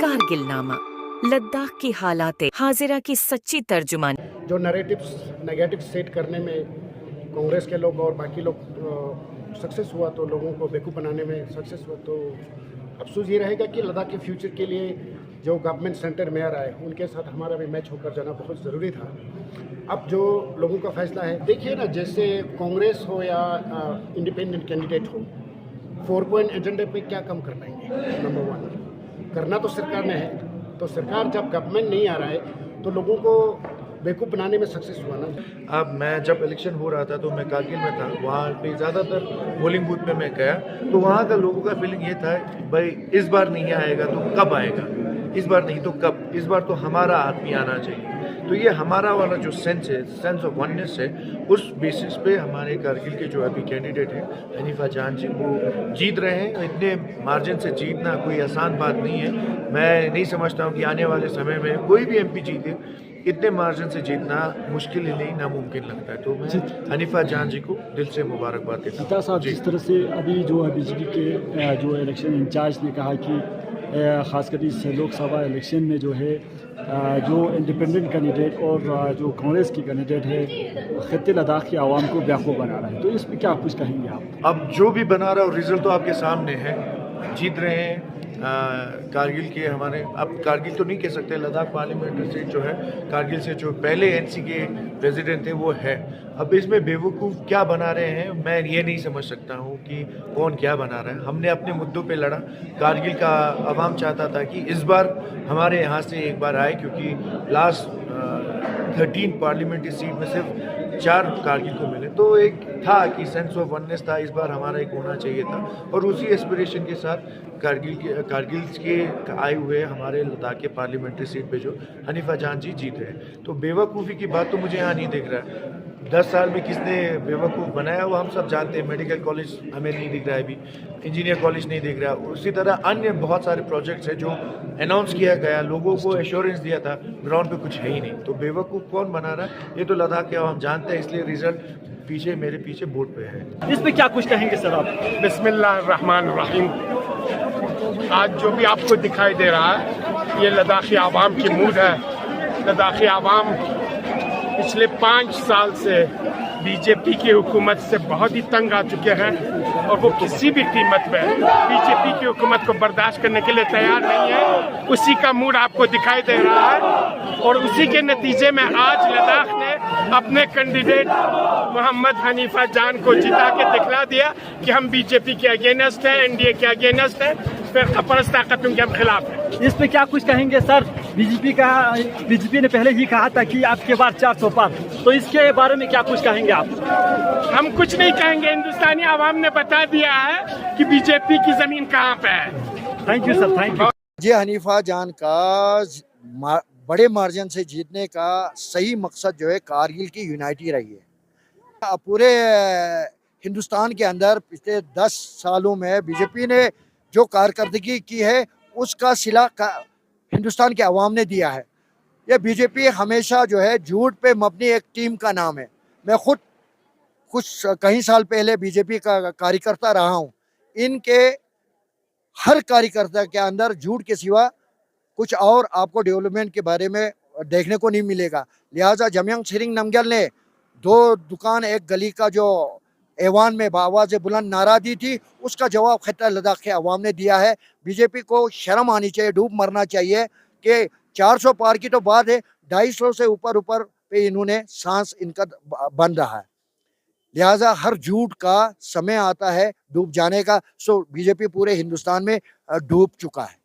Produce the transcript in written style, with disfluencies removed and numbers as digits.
कारगिल नामा, लद्दाख की हालात हाजिरा की सच्ची तर्जुमानी। जो नैरेटिव्स नेगेटिव सेट करने में कांग्रेस के लोग और बाकी लोग सक्सेस हुआ, तो लोगों को बेवकूफ़ बनाने में सक्सेस हुआ, तो अफसोस ये रहेगा कि लद्दाख के फ्यूचर के लिए जो गवर्नमेंट सेंटर में आ रहा है उनके साथ हमारा भी मैच होकर जाना बहुत ज़रूरी था। अब जो लोगों का फैसला है, देखिए ना, जैसे कांग्रेस हो या इंडिपेंडेंट कैंडिडेट हो, 4 पॉइंट एजेंडे पे क्या कम कर पाएंगे? नंबर 1 करना तो सरकार ने है, तो सरकार जब गवर्नमेंट नहीं आ रहा है तो लोगों को बेवकूफ़ बनाने में सक्सेस हुआ ना। अब मैं जब इलेक्शन हो रहा था तो मैं कारगिल में था, वहाँ पे ज़्यादातर पोलिंग बूथ में मैं गया, तो वहाँ का लोगों का फीलिंग ये था, भाई इस बार नहीं आएगा तो कब आएगा, इस बार नहीं तो कब, इस बार तो हमारा आदमी आना चाहिए। तो ये हमारा वाला जो सेंस है, सेंस ऑफ वननेस है, उस बेसिस पे हमारे कारगिल के जो अभी कैंडिडेट हैं हनीफा जान जी, वो जीत रहे हैं। इतने मार्जिन से जीतना कोई आसान बात नहीं है। मैं नहीं समझता हूँ कि आने वाले समय में कोई भी एमपी जीते, इतने मार्जिन से जीतना मुश्किल ही नहीं, नामुमकिन लगता है। तो मैं हनीफा जान जी को दिल से मुबारकबाद देता हूँ। साहब, जिस तरह से अभी जो बीजेपी के जो इलेक्शन इंचार्ज ने कहा कि ख़ासकर इस लोकसभा इलेक्शन में जो है जो इंडिपेंडेंट कैंडिडेट और जो कांग्रेस की कैंडिडेट है खत्ते लद्दाख की आवाम को बेवकूफ़ बना रहा है, तो इस पर क्या कुछ कहेंगे आप? अब जो भी बना रहा है रिजल्ट तो आपके सामने है, जीत रहे हैं कारगिल के हमारे। अब कारगिल तो नहीं कह सकते, लद्दाख पार्लियामेंट्री सीट जो है कारगिल से जो पहले एनसी के प्रेसिडेंट थे वो है। अब इसमें बेवकूफ़ क्या बना रहे हैं मैं ये नहीं समझ सकता हूँ कि कौन क्या बना रहा है। हमने अपने मुद्दों पे लड़ा, कारगिल का अवाम चाहता था कि इस बार हमारे यहाँ से एक बार आए, क्योंकि लास्ट 13 पार्लियामेंट्री सीट में सिर्फ 4 कारगिल को मिले, तो एक था कि सेंस ऑफ वननेस था, इस बार हमारा एक होना चाहिए था। और उसी एस्पिरेशन के साथ कारगिल के आए हुए हमारे लद्दाख के पार्लियामेंट्री सीट पे जो हनीफा जान जी जीत रहे हैं। तो बेवकूफ़ी की बात तो मुझे यहाँ नहीं दिख रहा है। 10 साल में किसने बेवकूफ़ बनाया वो हम सब जानते हैं। मेडिकल कॉलेज हमें नहीं दिख रहा है अभी, इंजीनियर कॉलेज नहीं दिख रहा। उसी तरह अन्य बहुत सारे प्रोजेक्ट्स हैं जो अनाउंस किया गया, लोगों को एश्योरेंस दिया था, ग्राउंड पे कुछ है ही नहीं। तो बेवकूफ़ कौन बना रहा है ये तो लद्दाख के हम जानते हैं, इसलिए रिजल्ट मेरे पीछे बोर्ड पे है। इस पे क्या कुछ कहेंगे सर आप? बिस्मिल्लाहिर्रहमानिर्रहीम। आज जो भी आपको दिखाई दे रहा है ये लद्दाखी आवाम की मूड है। लद्दाखी आवाम पिछले 5 साल से बीजेपी की हुकूमत से बहुत ही तंग आ चुके हैं और वो किसी भी कीमत पे बीजेपी की हुकूमत को बर्दाश्त करने के लिए तैयार नहीं है। उसी का मूड आपको दिखाई दे रहा है और उसी के नतीजे में आज लद्दाख ने अपने कैंडिडेट मोहम्मद हनीफा जान को जिता के दिखला दिया कि हम बीजेपी के अगेंस्ट हैं, एनडीए के अगेंस्ट हैं, फिर अपरस्त ताकतों के हम खिलाफ हैं। इस पे क्या कुछ कहेंगे सर? बीजेपी ने पहले ही कहा था कि आपके बार 400 पार, तो इसके बारे में क्या कुछ कहेंगे आप? हम कुछ नहीं कहेंगे, हिंदुस्तानी आवाम ने बता दिया है कि बीजेपी की जमीन कहाँ पे है। Thank you sir, thank you. जी, हनीफा जान का बड़े मार्जिन से जीतने का सही मकसद जो है कारगिल की यूनाइटी रही है। पूरे हिंदुस्तान के अंदर पिछले 10 सालों में बीजेपी ने जो कारकर्दगी की है उसका सिला हिंदुस्तान के अवाम ने दिया है। ये बीजेपी हमेशा जो है झूठ पे मबनी एक टीम का नाम है। मैं खुद कुछ कई साल पहले बीजेपी का कार्यकर्ता रहा हूँ। इनके हर कार्यकर्ता के अंदर झूठ के सिवा कुछ और आपको डेवलपमेंट के बारे में देखने को नहीं मिलेगा। लिहाजा जमयांग सिरिंग नमग्याल ने 2 दुकान एक गली का जो ऐवान में आवाज़ बुलंद नारा दी थी, उसका जवाब खत्ता लद्दाख के अवाम ने दिया है। बीजेपी को शर्म आनी चाहिए, डूब मरना चाहिए कि 400 पार की तो बात है, 250 से ऊपर पे इन्होंने सांस इनका बन रहा है। लिहाजा हर झूठ का समय आता है डूब जाने का। सो बीजेपी पूरे हिंदुस्तान में डूब चुका है।